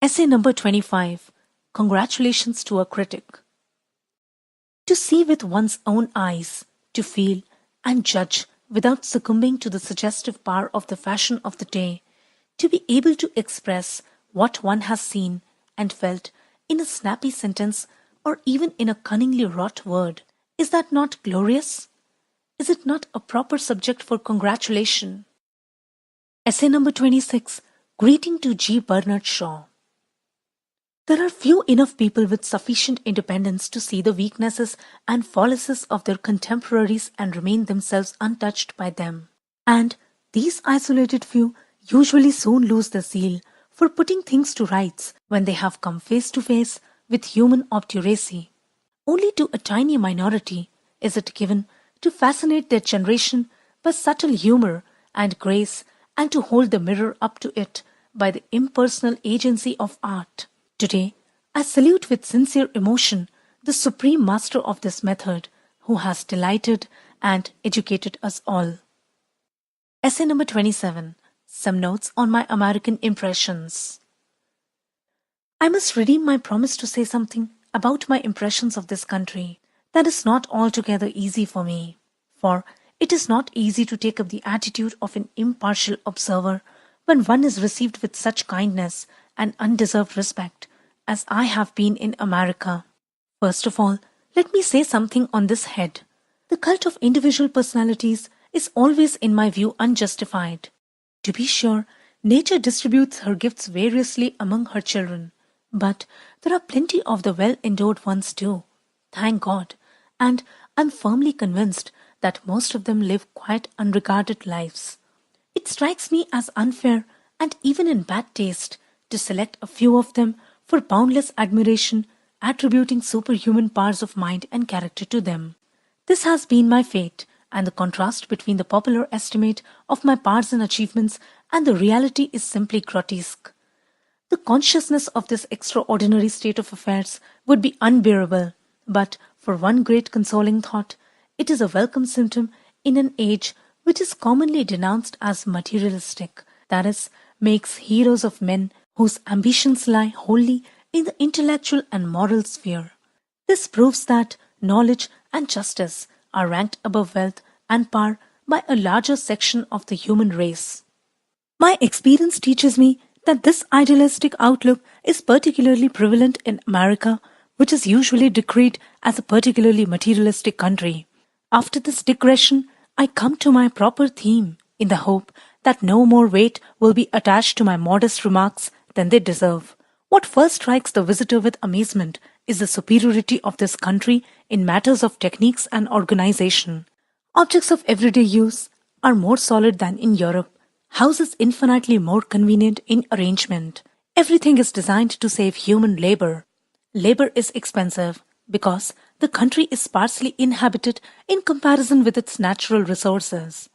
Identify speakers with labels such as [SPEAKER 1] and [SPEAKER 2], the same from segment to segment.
[SPEAKER 1] Essay number 25. Congratulations to a critic. To see with one's own eyes, to feel and judge without succumbing to the suggestive power of the fashion of the day, to be able to express what one has seen and felt in a snappy sentence or even in a cunningly wrought word, is that not glorious? Is it not a proper subject for congratulation? Essay number 26. Greeting to G. Bernard Shaw. There are few enough people with sufficient independence to see the weaknesses and fallacies of their contemporaries and remain themselves untouched by them. And these isolated few usually soon lose their zeal for putting things to rights when they have come face to face with human obduracy. Only to a tiny minority is it given to fascinate their generation by subtle humor and grace and to hold the mirror up to it by the impersonal agency of art. Today, I salute with sincere emotion the supreme master of this method who has delighted and educated us all. Essay number 27. Some notes on my American impressions. I must redeem my promise to say something about my impressions of this country. That is not altogether easy for me, for it is not easy to take up the attitude of an impartial observer when one is received with such kindness and undeserved respect as I have been in America. First of all, let me say something on this head. The cult of individual personalities is always, in my view, unjustified. To be sure, nature distributes her gifts variously among her children, but there are plenty of the well-endowed ones too, thank God, and I'm firmly convinced that most of them live quite unregarded lives. It strikes me as unfair and even in bad taste to select a few of them for boundless admiration, attributing superhuman powers of mind and character to them. This has been my fate, and the contrast between the popular estimate of my powers and achievements and the reality is simply grotesque. The consciousness of this extraordinary state of affairs would be unbearable, but for one great consoling thought, it is a welcome symptom in an age which is commonly denounced as materialistic, that is, makes heroes of men whose ambitions lie wholly in the intellectual and moral sphere. This proves that knowledge and justice are ranked above wealth and power by a larger section of the human race. My experience teaches me that this idealistic outlook is particularly prevalent in America, which is usually decreed as a particularly materialistic country. After this digression, I come to my proper theme in the hope that no more weight will be attached to my modest remarks than they deserve. What first strikes the visitor with amazement is the superiority of this country in matters of techniques and organization. Objects of everyday use are more solid than in Europe. Houses infinitely more convenient in arrangement. Everything is designed to save human labor. Labor is expensive because the country is sparsely inhabited in comparison with its natural resources.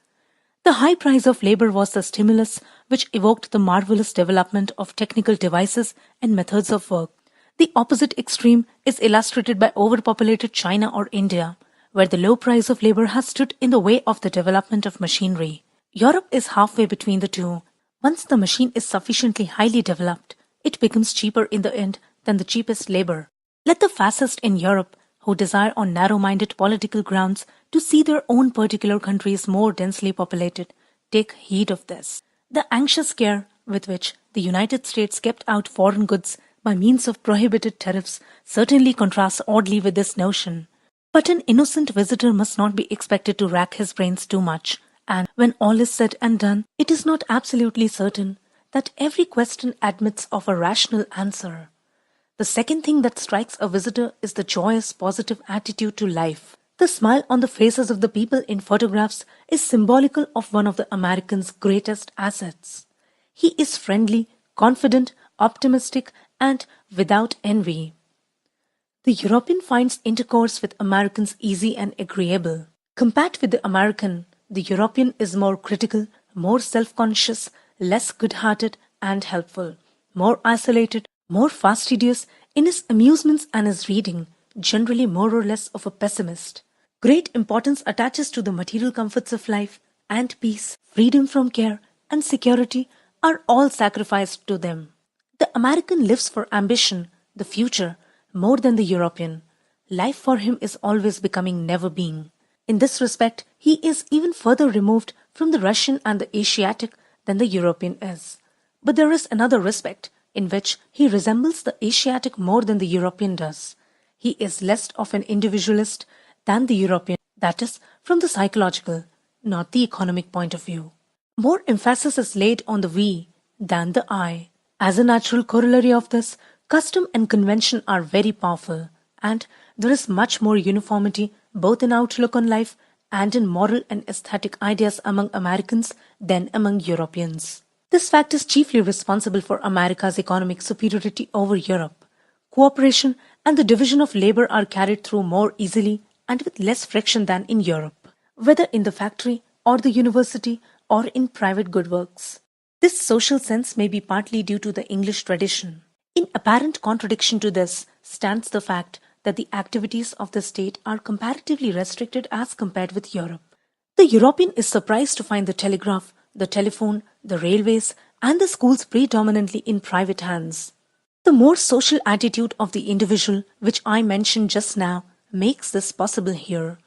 [SPEAKER 1] The high price of labor was the stimulus which evoked the marvelous development of technical devices and methods of work. The opposite extreme is illustrated by overpopulated China or India, where the low price of labor has stood in the way of the development of machinery. Europe is halfway between the two. Once the machine is sufficiently highly developed, it becomes cheaper in the end than the cheapest labor. Let the fascists in Europe, who desire on narrow-minded political grounds to see their own particular countries more densely populated, take heed of this. The anxious care with which the United States kept out foreign goods by means of prohibited tariffs certainly contrasts oddly with this notion. But an innocent visitor must not be expected to rack his brains too much, and when all is said and done, it is not absolutely certain that every question admits of a rational answer. The second thing that strikes a visitor is the joyous, positive attitude to life. The smile on the faces of the people in photographs is symbolical of one of the American's greatest assets. He is friendly, confident, optimistic, and without envy. The European finds intercourse with Americans easy and agreeable. Compared with the American, the European is more critical, more self-conscious, less good-hearted and helpful, more isolated, more fastidious in his amusements and his reading, generally more or less of a pessimist. Great importance attaches to the material comforts of life, and peace, freedom from care, and security are all sacrificed to them. The American lives for ambition, the future, more than the European. Life for him is always becoming, never being. In this respect, he is even further removed from the Russian and the Asiatic than the European is. But there is another respect in which he resembles the Asiatic more than the European does. He is less of an individualist than the European, that is, from the psychological, not the economic point of view. More emphasis is laid on the we than the I. As a natural corollary of this, custom and convention are very powerful, and there is much more uniformity both in outlook on life and in moral and aesthetic ideas among Americans than among Europeans. This fact is chiefly responsible for America's economic superiority over Europe. Cooperation and the division of labor are carried through more easily and with less friction than in Europe, whether in the factory or the university or in private good works. This social sense may be partly due to the English tradition. In apparent contradiction to this stands the fact that the activities of the state are comparatively restricted as compared with Europe. The European is surprised to find the telegraph, the telephone, the railways, and the schools predominantly in private hands. The more social attitude of the individual, which I mentioned just now, makes this possible here.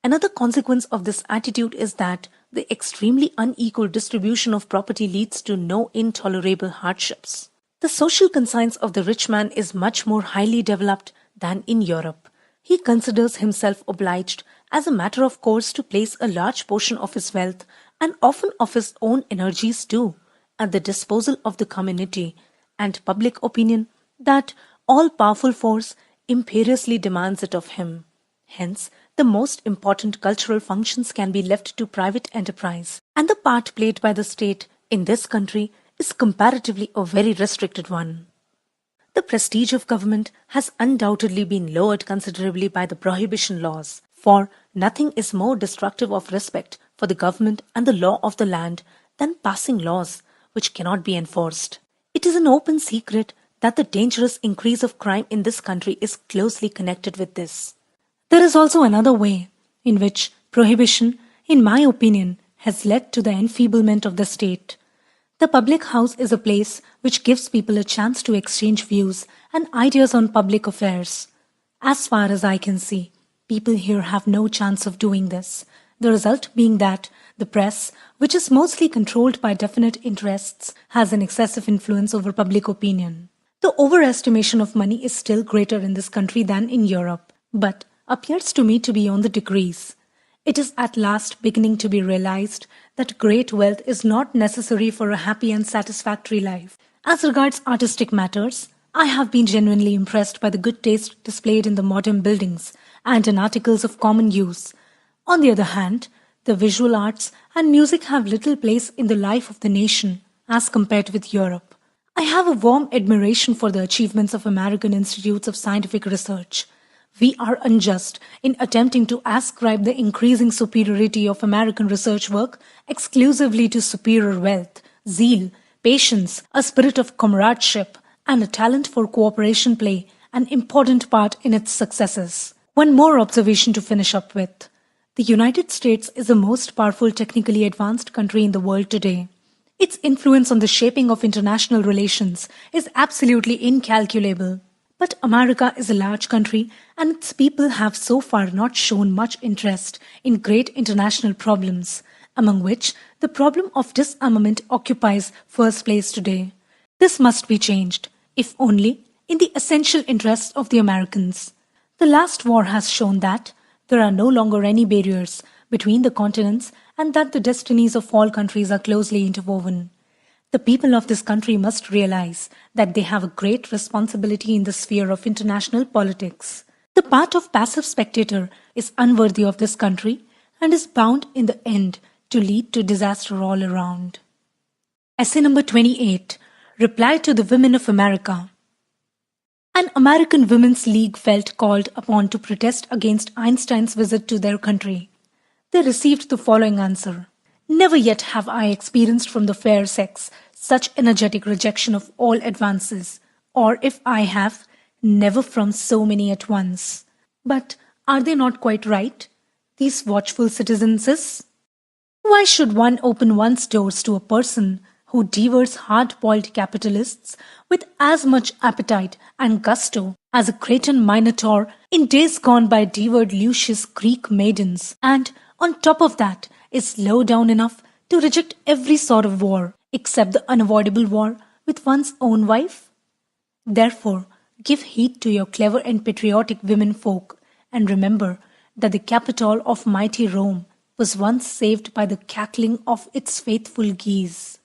[SPEAKER 1] Another consequence of this attitude is that the extremely unequal distribution of property leads to no intolerable hardships. The social conscience of the rich man is much more highly developed than in Europe. He considers himself obliged, as a matter of course, to place a large portion of his wealth, and often of his own energies too, at the disposal of the community, and public opinion, that all-powerful force imperiously demands it of him. Hence, the most important cultural functions can be left to private enterprise, and the part played by the state in this country is comparatively a very restricted one. The prestige of government has undoubtedly been lowered considerably by the prohibition laws, for nothing is more destructive of respect for the government and the law of the land than passing laws which cannot be enforced. It is an open secret that the dangerous increase of crime in this country is closely connected with this. There is also another way in which prohibition, in my opinion, has led to the enfeeblement of the state. The public house is a place which gives people a chance to exchange views and ideas on public affairs. As far as I can see, people here have no chance of doing this, the result being that the press, which is mostly controlled by definite interests, has an excessive influence over public opinion. The overestimation of money is still greater in this country than in Europe, but appears to me to be on the decrease. It is at last beginning to be realized that great wealth is not necessary for a happy and satisfactory life. As regards artistic matters, I have been genuinely impressed by the good taste displayed in the modern buildings and in articles of common use. On the other hand, the visual arts and music have little place in the life of the nation as compared with Europe. I have a warm admiration for the achievements of American institutes of scientific research. We are unjust in attempting to ascribe the increasing superiority of American research work exclusively to superior wealth, zeal, patience, a spirit of comradeship, and a talent for cooperation play an important part in its successes. One more observation to finish up with. The United States is the most powerful, technically advanced country in the world today. Its influence on the shaping of international relations is absolutely incalculable. But America is a large country, and its people have so far not shown much interest in great international problems, among which the problem of disarmament occupies first place today. This must be changed, if only in the essential interests of the Americans. The last war has shown that there are no longer any barriers between the continents and that the destinies of all countries are closely interwoven. The people of this country must realize that they have a great responsibility in the sphere of international politics. The part of passive spectator is unworthy of this country and is bound in the end to lead to disaster all around. Essay number 28. Reply to the Women of America. An American Women's League felt called upon to protest against Einstein's visit to their country. They received the following answer. Never yet have I experienced from the fair sex such energetic rejection of all advances, or if I have, never from so many at once. But are they not quite right, these watchful citizenses? Why should one open one's doors to a person who devours hard-boiled capitalists with as much appetite and gusto as a Cretan minotaur in days gone by devoured luscious Greek maidens, and on top of that is low down enough to reject every sort of war except the unavoidable war with one's own wife? Therefore, give heed to your clever and patriotic women folk, and remember that the Capitol of mighty Rome was once saved by the cackling of its faithful geese.